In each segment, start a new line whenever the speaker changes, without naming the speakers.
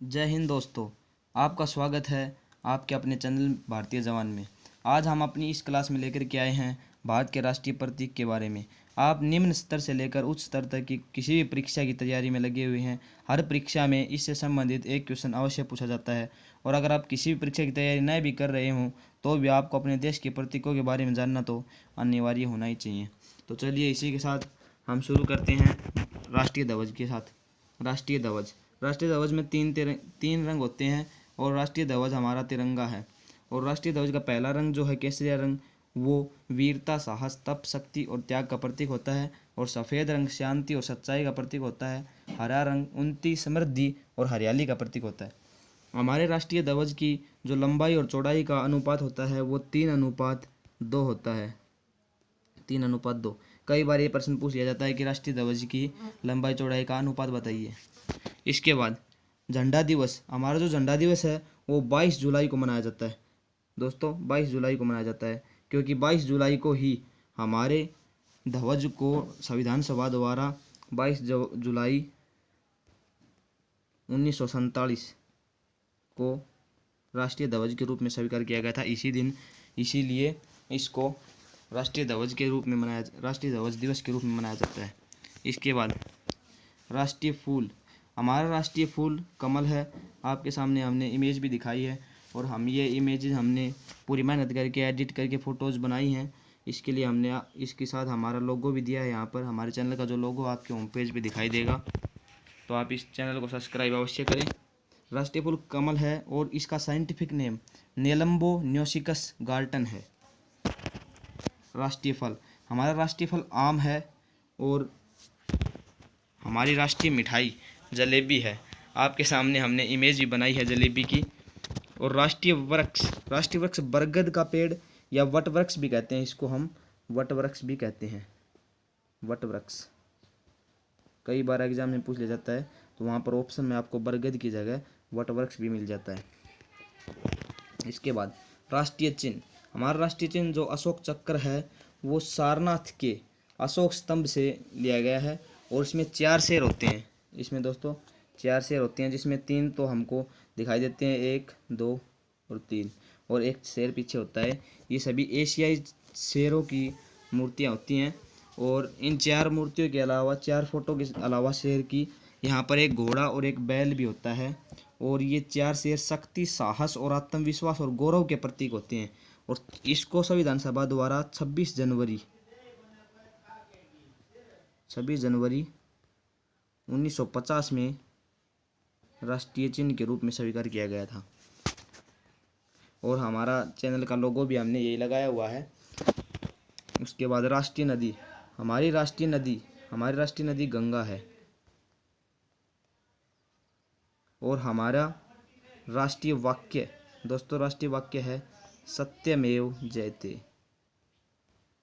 जय हिंद दोस्तों। आपका स्वागत है आपके अपने चैनल भारतीय जवान में। आज हम अपनी इस क्लास में लेकर के आए हैं भारत के राष्ट्रीय प्रतीक के बारे में। आप निम्न स्तर से लेकर उच्च स्तर तक की किसी भी परीक्षा की तैयारी में लगे हुए हैं, हर परीक्षा में इससे संबंधित एक क्वेश्चन अवश्य पूछा जाता है। और अगर आप किसी भी परीक्षा की तैयारी नहीं भी कर रहे हों तो भी आपको अपने देश के प्रतीकों के बारे में जानना तो अनिवार्य होना ही चाहिए। तो चलिए इसी के साथ हम शुरू करते हैं राष्ट्रीय ध्वज के साथ। राष्ट्रीय ध्वज में तीन रंग होते हैं और राष्ट्रीय ध्वज हमारा तिरंगा है। और राष्ट्रीय ध्वज का पहला रंग जो है केसरिया रंग, वो वीरता, साहस, तप, शक्ति और त्याग का प्रतीक होता है। और सफ़ेद रंग शांति और सच्चाई का प्रतीक होता है। हरा रंग उन्नति, समृद्धि और हरियाली का प्रतीक होता है। हमारे राष्ट्रीय ध्वज की जो लंबाई और चौड़ाई का अनुपात होता है वो 3:2 होता है। 3:2। कई बार ये प्रश्न पूछ लिया जाता है कि राष्ट्रीय ध्वज की लंबाई चौड़ाई का अनुपात बताइए। इसके बाद झंडा दिवस, हमारा जो झंडा दिवस है वो 22 जुलाई को मनाया जाता है। दोस्तों 22 जुलाई को मनाया जाता है क्योंकि 22 जुलाई को ही हमारे ध्वज को संविधान सभा द्वारा 22 जुलाई 1947 को राष्ट्रीय ध्वज के रूप में स्वीकार किया गया था। इसी दिन, इसीलिए इसको राष्ट्रीय ध्वज दिवस के रूप में मनाया जाता है। इसके बाद राष्ट्रीय फूल, हमारा राष्ट्रीय फूल कमल है। आपके सामने हमने इमेज भी दिखाई है और हम ये इमेजेस हमने पूरी मेहनत करके एडिट करके फ़ोटोज़ बनाई हैं। इसके लिए हमने इसके साथ हमारा लोगो भी दिया है। यहाँ पर हमारे चैनल का जो लोगो आपके होम पेज पे दिखाई देगा, तो आप इस चैनल को सब्सक्राइब अवश्य करें। राष्ट्रीय फूल कमल है और इसका साइंटिफिक नेम नेलम्बो न्यूसिकस गार्टन है। राष्ट्रीय फल, हमारा राष्ट्रीय फल आम है और हमारी राष्ट्रीय मिठाई जलेबी है। आपके सामने हमने इमेज भी बनाई है जलेबी की। और राष्ट्रीय वृक्ष बरगद का पेड़ या वट वृक्ष भी कहते हैं, इसको हम वट वृक्ष भी कहते हैं। वट वृक्ष कई बार एग्जाम में पूछ लिया जाता है, तो वहाँ पर ऑप्शन में आपको बरगद की जगह वट वृक्ष भी मिल जाता है। इसके बाद राष्ट्रीय चिन्ह, हमारा राष्ट्रीय चिन्ह जो अशोक चक्र है वो सारनाथ के अशोक स्तंभ से लिया गया है। और इसमें 4 शेर होते हैं। इसमें दोस्तों 4 शेर होते हैं, जिसमें 3 तो हमको दिखाई देते हैं, 1, 2 और 3, और एक शेर पीछे होता है। ये सभी एशियाई शेरों की मूर्तियाँ होती हैं। और इन 4 मूर्तियों के अलावा, 4 फोटो के अलावा शेर की, यहाँ पर एक घोड़ा और एक बैल भी होता है। और ये 4 शेर शक्ति, साहस और आत्मविश्वास और गौरव के प्रतीक होते हैं। और इसको संविधान सभा द्वारा 26 जनवरी 1950 में राष्ट्रीय चिन्ह के रूप में स्वीकार किया गया था। और हमारा चैनल का लोगो भी हमने यही लगाया हुआ है। उसके बाद राष्ट्रीय नदी, हमारी राष्ट्रीय नदी गंगा है। और हमारा राष्ट्रीय वाक्य, दोस्तों राष्ट्रीय वाक्य है सत्यमेव जयते।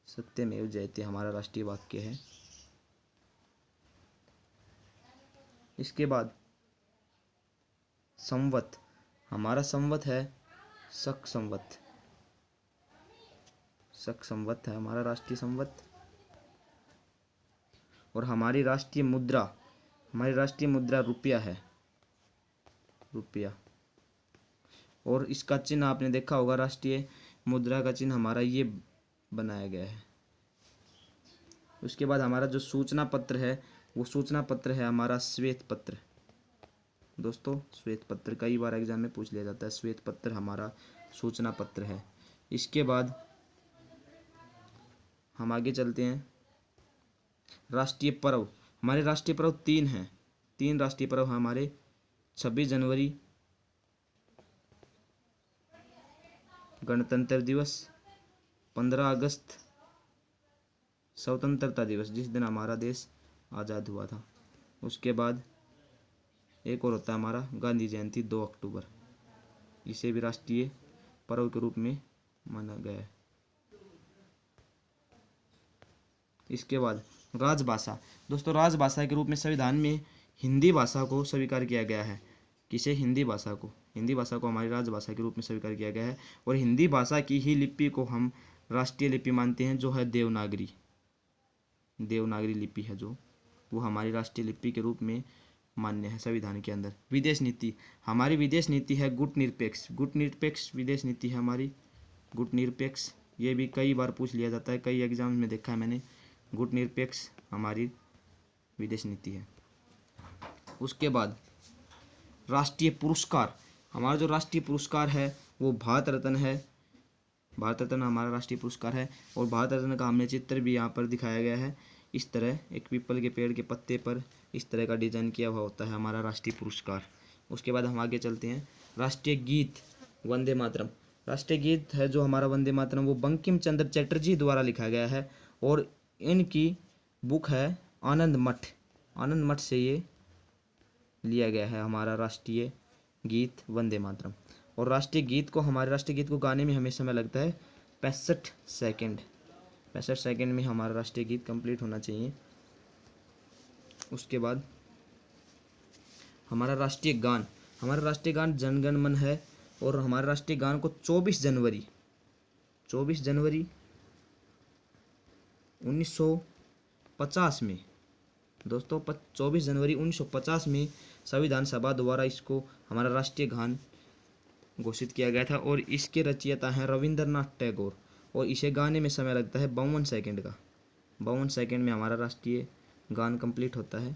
सत्यमेव जयते हमारा राष्ट्रीय वाक्य है। इसके बाद संवत, हमारा संवत है शक संवत। शक संवत है हमारा राष्ट्रीय संवत। और हमारी राष्ट्रीय मुद्रा रुपया है, रुपया। और इसका चिन्ह आपने देखा होगा, राष्ट्रीय मुद्रा का चिन्ह हमारा ये बनाया गया है। उसके बाद हमारा जो सूचना पत्र है वो सूचना पत्र है हमारा श्वेत पत्र। दोस्तों श्वेत पत्र कई बार एग्जाम में पूछ लिया जाता है, श्वेत पत्र हमारा सूचना पत्र है। इसके बाद हम आगे चलते हैं। राष्ट्रीय पर्व, हमारे राष्ट्रीय पर्व 3 हैं। 3 राष्ट्रीय पर्व हमारे 26 जनवरी गणतंत्र दिवस, 15 अगस्त स्वतंत्रता दिवस, जिस दिन हमारा देश आज़ाद हुआ था। उसके बाद एक और होता है हमारा गांधी जयंती 2 अक्टूबर। इसे भी राष्ट्रीय पर्व के रूप में माना गया है। इसके बाद राजभाषा, दोस्तों राजभाषा के रूप में संविधान में हिंदी भाषा को स्वीकार किया गया है। किसे? हिंदी भाषा को हमारी राजभाषा के रूप में स्वीकार किया गया है। और हिंदी भाषा की ही लिपि को हम राष्ट्रीय लिपि मानते हैं, जो है देवनागरी लिपि है, जो वो हमारी राष्ट्रीय लिपि के रूप में मान्य है संविधान के अंदर। विदेश नीति, हमारी विदेश नीति है गुटनिरपेक्ष। गुटनिरपेक्ष विदेश नीति है हमारी, गुटनिरपेक्ष। ये भी कई बार पूछ लिया जाता है, कई एग्जाम में देखा है मैंने। गुटनिरपेक्ष हमारी विदेश नीति है। उसके बाद राष्ट्रीय पुरस्कार, हमारा जो राष्ट्रीय पुरस्कार है वो भारत रत्न है। भारत रत्न हमारा राष्ट्रीय पुरस्कार है और भारत रत्न का हमने चित्र भी यहाँ पर दिखाया गया है। इस तरह एक पीपल के पेड़ के पत्ते पर इस तरह का डिजाइन किया हुआ होता है हमारा राष्ट्रीय पुरस्कार। उसके बाद हम आगे चलते हैं। राष्ट्रीय गीत वंदे मातरम। राष्ट्रीय गीत है जो हमारा वंदे मातरम, वो बंकिम चंद्र चटर्जी द्वारा लिखा गया है और इनकी बुक है आनंद मठ। आनंद मठ से ये लिया गया है हमारा राष्ट्रीय गीत वंदे मातरम। और राष्ट्रीय गीत को, हमारे राष्ट्रीय गीत को गाने में हमें समय लगता है 65 सेकंड। 65 सेकंड में हमारा राष्ट्रीय गीत कंप्लीट होना चाहिए। उसके बाद हमारा राष्ट्रीय गान, हमारा राष्ट्रीय गान जन गण मन है और हमारे राष्ट्रीय गान को 24 जनवरी 1950 में दोस्तों 24 जनवरी 1950 में संविधान सभा द्वारा इसको हमारा राष्ट्रीय गान घोषित किया गया था। और इसके रचयिता हैं रविंद्रनाथ टैगोर और इसे गाने में समय लगता है 52 सेकंड का। 52 सेकंड में हमारा राष्ट्रीय गान कंप्लीट होता है।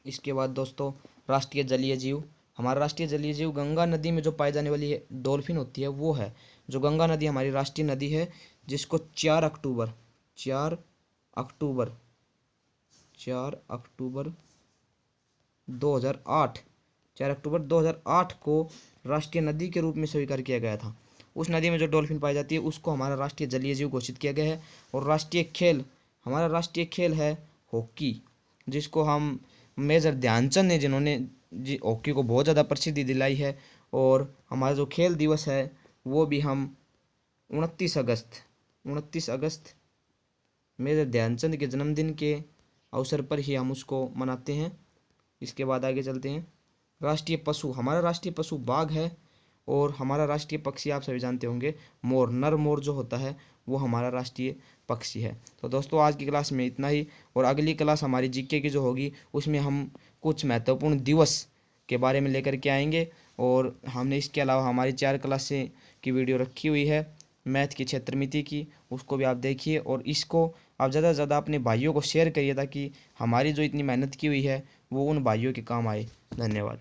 इसके बाद दोस्तों राष्ट्रीय जलीय जीव, हमारा राष्ट्रीय जलीय जीव गंगा नदी में जो पाई जाने वाली डॉल्फिन होती है वो है। जो गंगा नदी हमारी राष्ट्रीय नदी है जिसको 4 अक्टूबर 2008 को राष्ट्रीय नदी के रूप में स्वीकार किया गया था। उस नदी में जो डॉल्फिन पाई जाती है उसको हमारा राष्ट्रीय जलीय जीव घोषित किया गया है। और राष्ट्रीय खेल, हमारा राष्ट्रीय खेल है हॉकी, जिसको हम मेजर ध्यानचंद ने, जिन्होंने हॉकी को बहुत ज़्यादा प्रसिद्धि दिलाई है। और हमारा जो खेल दिवस है वो भी हम 29 अगस्त मेजर ध्यानचंद के जन्मदिन के अवसर पर ही हम उसको मनाते हैं। इसके बाद आगे चलते हैं। राष्ट्रीय पशु, हमारा राष्ट्रीय पशु बाघ है और हमारा राष्ट्रीय पक्षी आप सभी जानते होंगे मोर। नर मोर जो होता है वो हमारा राष्ट्रीय पक्षी है। तो दोस्तों आज की क्लास में इतना ही, और अगली क्लास हमारी जीके की जो होगी उसमें हम कुछ महत्वपूर्ण दिवस के बारे में लेकर के आएंगे। और हमने इसके अलावा हमारी 4 क्लासें की वीडियो रखी हुई है मैथ की, क्षेत्रमिति की, उसको भी आप देखिए। और इसको आप ज़्यादा से ज़्यादा अपने भाइयों को शेयर करिए ताकि हमारी जो इतनी मेहनत की हुई है वो उन भाइयों के काम आए। धन्यवाद।